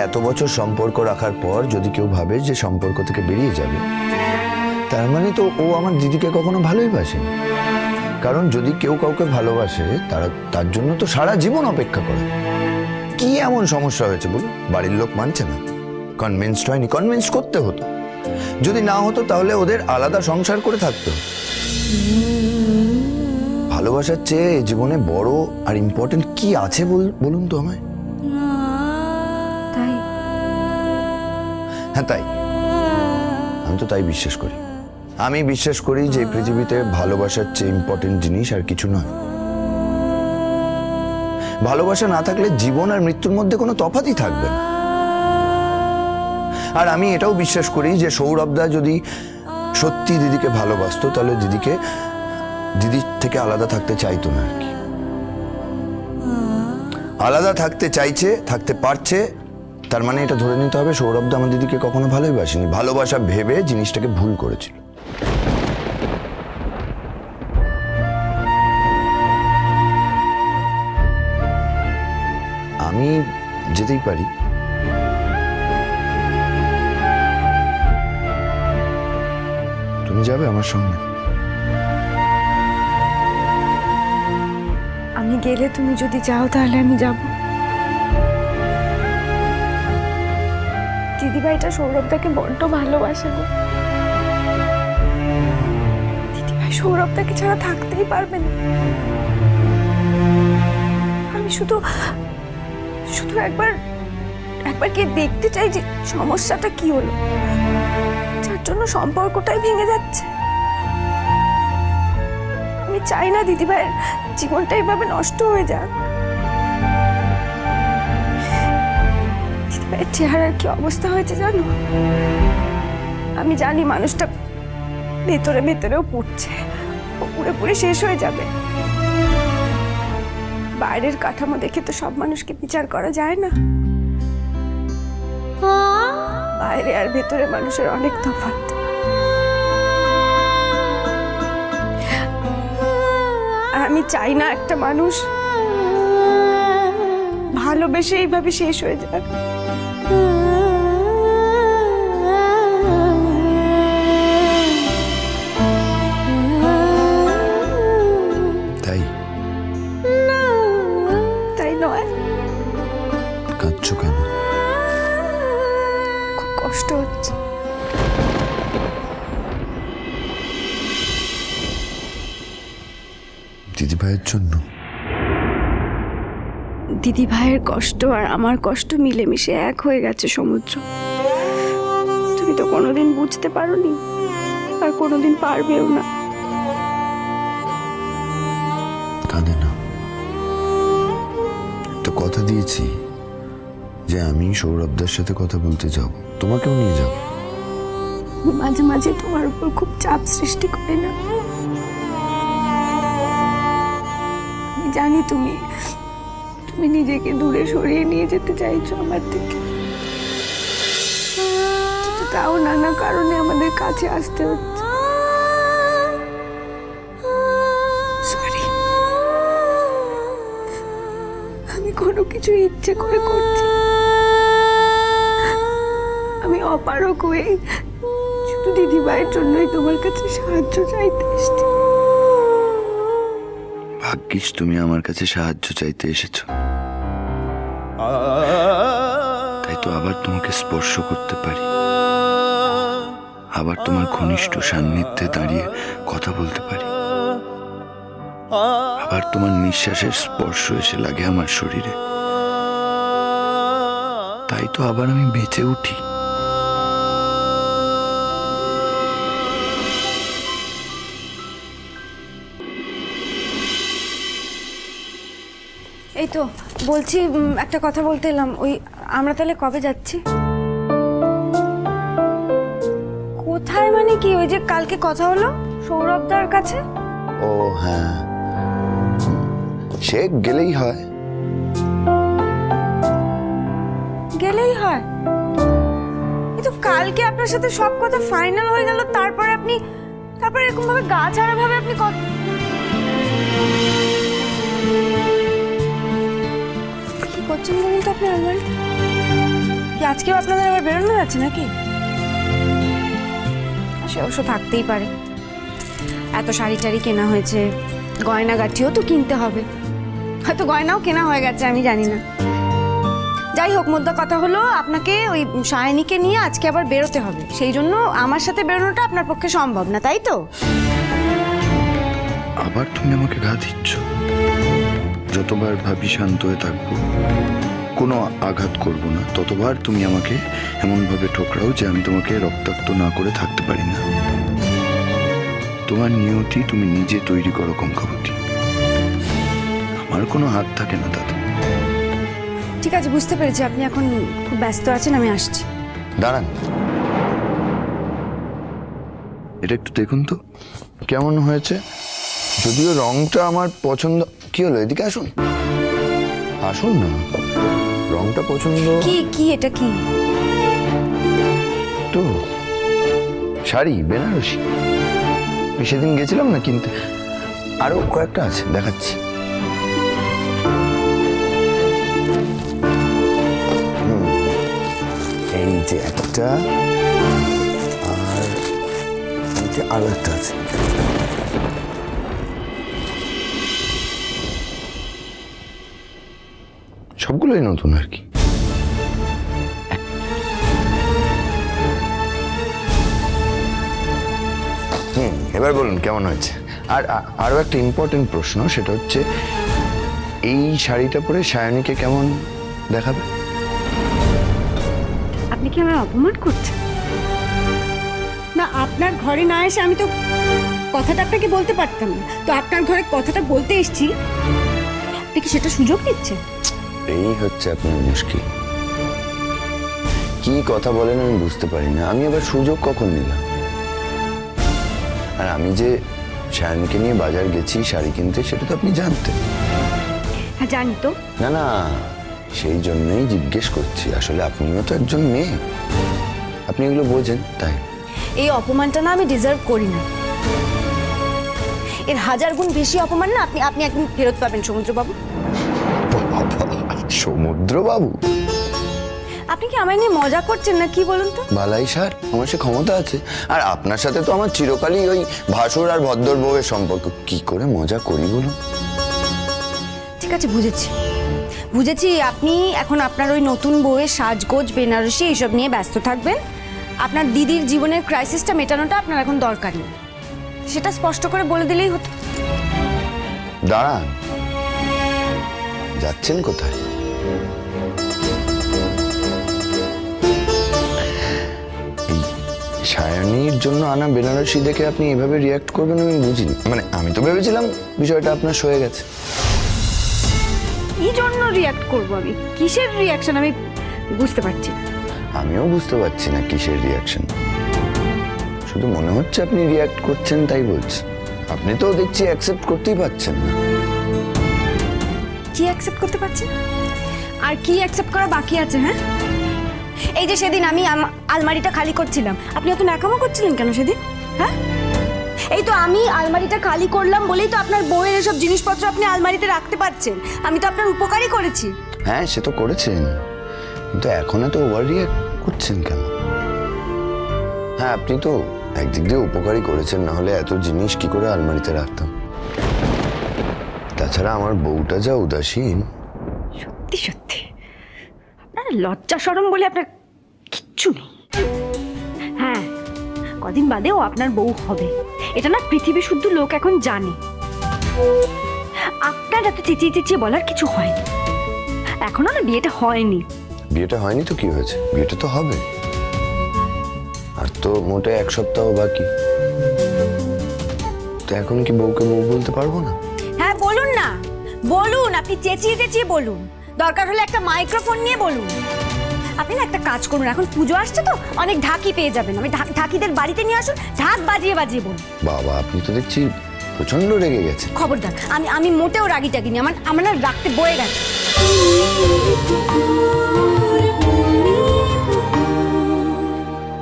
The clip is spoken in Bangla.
এত বছর সম্পর্ক রাখার পর যদি কেউ ভাবে যে সম্পর্ক থেকে বেরিয়ে যাবে, তার মানে তো ও আমার দিদিকে কখনো ভালোই বাসেনি। কারণ যদি কেউ কাউকে ভালোবাসে তার জন্য তো সারা জীবন অপেক্ষা করে। কি এমন সমস্যা হয়েছে বলুন? বাড়ির লোক মানছে না, কনভিন্সড হয়নি, কনভিন্স করতে হতো। যদি না হতো তাহলে ওদের আলাদা সংসার করে থাকতো। ভালোবাসার চেয়ে জীবনে বড় আর ইম্পর্টেন্ট কি আছে বলুন তো আমায়। তাই? হ্যাঁ তাই, আমি তো তাই বিশ্বাস করি। আমি বিশ্বাস করি যে পৃথিবীতে ভালোবাসার চেয়ে ইম্পর্টেন্ট জিনিস আর কিছু নয়। ভালোবাসা না থাকলে জীবন আর মৃত্যুর মধ্যে কোনো তফাৎই থাকবে না। আর আমি এটাও বিশ্বাস করি যে সৌরভদা যদি সত্যি দিদিকে ভালোবাসতো তাহলে দিদির থেকে আলাদা থাকতে চাইতো না আর কি। আলাদা থাকতে চাইছে, থাকতে পারছে, তার মানে এটা ধরে নিতে হবে সৌরভদা আমার দিদিকে কখনো ভালোই বাসেনি। ভালোবাসা ভেবে জিনিসটাকে ভুল করেছিল। আমি যেতেই পারি। তুমি যাবে আমার সঙ্গে? আমি গেলে তুমি যদি যাও তাহলে আমি যাব। দিদিভাইটা সৌরভদাকে বড্ড ভালোবাসে গো। দিদিভাই সৌরভদাকে ছাড়া থাকতেই পারবে না। আমি শুধু একবার কি দেখতে চাই যে সমস্যাটা কি হলো, যার জন্য সম্পর্কটাই ভেঙে যাচ্ছে। আমি চাই না দিদিভাইয়ের জীবনটা এইভাবে নষ্ট হয়ে যাক। দিদিভাইয়ের চেহারার কি অবস্থা হয়েছে জানো? আমি জানি মানুষটা ভেতরে ভেতরেও পুড়ছে, ও পুরোপুরি শেষ হয়ে যাবে। বাইরের কাঠামো দেখে তো সব মানুষকে বিচার করা যায় না। বাইরে আর ভেতরে মানুষের অনেক তফাৎ। আর আমি চাই না একটা মানুষ ভালোবেসে এইভাবে শেষ হয়ে যাক। তাই নয়? কাঁদছো কেন? খুব কষ্ট হচ্ছে। দিদি ভাইয়ের জন্য? দিদি ভাইয়ের কষ্ট আর আমার কষ্ট মিলেমিশে এক হয়ে গেছে সমুদ্র। তুমি তো কোনোদিন বুঝতে পারোনি আর কোনোদিন পারবেও না। কাঁদে না। একটা কথা দিয়েছি যে আমি সৌরভদার সাথে কথা বলতে যাব, তোমাকেও নিয়ে যাব। মাঝে মাঝে তোমার উপর খুব চাপ সৃষ্টি করে না? আমি জানি তুমি নিজেকে দূরে সরিয়ে নিয়ে যেতে চাইছো আমার থেকে, কিন্তু তাও নানা কারণে আমাদের কাছে আসতে হচ্ছে। সরি, আমি কোনো কিছু ইচ্ছে করে করছি। আমি অপারক হয়ে শুধু দিদিভাইয়ের জন্যই তোমার কাছে সাহায্য চাইতে এসেছি। ভাগ্যিস তুমি আমার কাছে সাহায্য চাইতে এসেছো, তাই তো আবার তোমাকে স্পর্শ করতে পারি, আবার তোমার ঘনিষ্ঠ সান্নিধ্যে দাঁড়িয়ে কথা বলতে পারি, আবার তোমার নিঃশ্বাসের স্পর্শ এসে লাগে আমার শরীরে, তাই তো আবার আমি বেঁচে উঠি। এই তো বলছি, একটা কথা বলতে এলাম। আমরা তাহলে কবে যাচ্ছি? কোথায় মানে কি? ওই যে কালকে কথা হলো সৌরভদার কাছে। ও হ্যাঁ, সে গেলেই হয়। গেলেই হয়? কিন্তু কালকে আপনার সাথে সব কথা ফাইনাল হয়ে গেল, তারপরে এরকম ভাবে গা ছাড়া ভাবে আপনি কি করছেন বলুন তো আপনি? আলমারিতে কি আজকেও আপনাদের আবার বেরোনোর আছে নাকি? সে অবশ্য থাকতেই পারে, এত শাড়ি টাড়ি কেনা হয়েছে, গয়নাগাঠিও তো কিনতে হবে, হয়তো গয়নাও কেনা হয়ে গেছে, আমি জানি না। যাই হোক, মোদ্দা কথা হলো আপনাকে ওই সায়নীকে নিয়ে আজকে আবার বেরোতে হবে, সেই জন্য আমার সাথে বেরোনোটা আপনার পক্ষে সম্ভব না, তাই তো? আবার তুমি আমাকে ঘা দিচ্ছ। যতবার ভাবি শান্ত হয়ে থাকবো, কোনো আঘাত করব না, ততবার তুমি আমাকে এমনভাবে ঠোকরাও যে আমি তোমাকে রক্তাক্ত না করে থাকতে পারি না। তোমার নিয়তি তুমি নিজে তৈরি করো কঙ্কাবতী, আমার কোনো হাত থাকে না তাতে। ঠিক আছে, বুঝতে পেরেছি আপনি এখন খুব ব্যস্ত আছেন, আমি আসছি। দাঁড়ান, এটা একটু দেখুন তো কেমন হয়েছে। যদিও রংটা আমার পছন্দ। কি হলো, এদিকে আসুন, আসুন না, রংটা পছন্দ। কি কি এটা কি? তো শাড়ি বেনারসি, আমি সেদিন গেছিলাম না কিনতে, আরো কয়েকটা আছে, দেখাচ্ছি। এই যে একটা, আর এই যে আরো একটা আছে। সবগুলোই নতুন আর কি। এবার বলুন কেমন হয়েছে। আর আরো একটা ইম্পর্টেন্ট প্রশ্ন, সেটা হচ্ছে এই শাড়িটা পরে সায়নীকে কেমন দেখাবে? আপনি কি আমায় অপমান করছেন? না, আপনার ঘরে না এসে আমি তো কথাটা আপনাকে বলতে পারতাম না, তো আপনার ঘরে কথাটা বলতে এসেছি, আপনি কি সেটা সুযোগ নিচ্ছেন? এই হচ্ছে আপনার মুশকিল, কি কথা বলেন আমি বুঝতে পারি না। আমি আবার সুযোগ কখন নিলাম? আর আমি যে সায়নীকে নিয়ে বাজার গেছি শাড়ি কিনতে, সেটা তো আপনি জানতেন। হ্যাঁ জানি তো। না না, সেই জন্যই জিজ্ঞেস করছি, আসলে আপনিও তো একজন মেয়ে, আপনি এগুলো বোঝেন, তাই। এই অপমানটা না আমি ডিজার্ভ করি না, এর 1000 গুণ বেশি অপমান না আপনি আপনি একদিন ফেরত পাবেন সমুদ্রবাবু। সমুদ্রবাবু? আপনি কি আমায় নিয়ে মজা করছেন না কি বলুন তো? বালাই স্যার, আমার সে ক্ষমতা আছে, আর আপনার সাথে তো আমার চিরকালই ওই ভাসুর আর ভদ্র বউয়ের সম্পর্ক, কি করে মজা করি বলুন। ঠিক আছে, বুঝেছি বুঝেছি, আপনি এখন আপনার ওই নতুন বউয়ের সাজগোজ বেনারসি এইসব নিয়ে ব্যস্ত থাকবেন। আপনার দিদির জীবনের ক্রাইসিসটা মেটানোটা আপনার এখন দরকার নেই, সেটা স্পষ্ট করে বলে দিলেই হতো। দাঁড়ান, যাচ্ছেন কোথায়? এই সায়নীর জন্য আনা বেনারসি দেখে আপনি এভাবে রিয়াক্ট করবেন আমি বুঝিনি। মানে আমি তো ভেবেছিলাম বিষয়টা আপনার সয়ে গেছে। কি জন্য রিয়াক্ট করব আমি? কিসের রিয়াকশন আমি বুঝতে পারছি না। আমিও বুঝতে পারছি না কিসের রিয়াকশন, শুধু মনে হচ্ছে আপনি রিয়াক্ট করছেন তাই বলছি। আপনি তো দেখছি অ্যাকসেপ্ট করতেই পারছেন না। কি অ্যাকসেপ্ট করতে পারছেন? আর কি অ্যাকসেপ্ট করা বাকি আছে? হ্যাঁ, এই যে সেদিন আমি আলমারিটা খালি করছিলাম, আপনি অত ন্যাকামো করছিলেন কেন সেদিন? হ্যাঁ, এই তো আমি আলমারিটা খালি করলাম বলেই তো আপনার বউয়ের এসব জিনিসপত্র আপনি আলমারিতে রাখতে পারছেন। আমি তো আপনার উপকারই করেছি। হ্যাঁ, সে তো করেছেন, কিন্তু এখন এত ওভার রিয়াক্ট করছেন কেন? হ্যাঁ, আপনি তো একদিক দিয়ে উপকারই করেছেন, না হলে এত জিনিস কি করে আলমারিতে রাখতাম। তাছাড়া আমার বউটা যা উদাসীন। সত্যি সত্যি আপনার লজ্জা শরম বলে আপনার কিচ্ছু নেই। হ্যাঁ, কদিন বাদেও আপনার বউ হবে, এটা না পৃথিবী শুদ্ধ লোক এখন জানে। আপনার এত চেঁচিয়ে চেঁচিয়ে বলার কিছু হয়নি, এখনো না বিয়েটা হয়নি। বিয়েটা হয়নি তো কি হয়েছে, বিয়েটা তো হবে, আর তো মোটে 1 সপ্তাহ বাকি। তো এখন কি বউকে বউ বলতে পারবো না? হ্যাঁ বলুন না, বলুন, আপনি চেঁচিয়ে চেঁচিয়ে বলুন, দরকার হলে একটা মাইক্রোফোন নিয়ে বলুন। আপনি না একটা কাজ করুন, এখন পুজো আসছে তো অনেক ঢাকি পেয়ে যাবেন, আমি ঢাকিদের বাড়িতে নিয়ে আসুন, ঢাক বাজিয়ে বাজিয়ে বলুন। বাবা, আপনি তো দেখছি প্রচন্ড রেগে গেছে। খবরদার, আমি মোটেও রাগি টাগিনি, আমার না রাখতে বয়ে গেছে।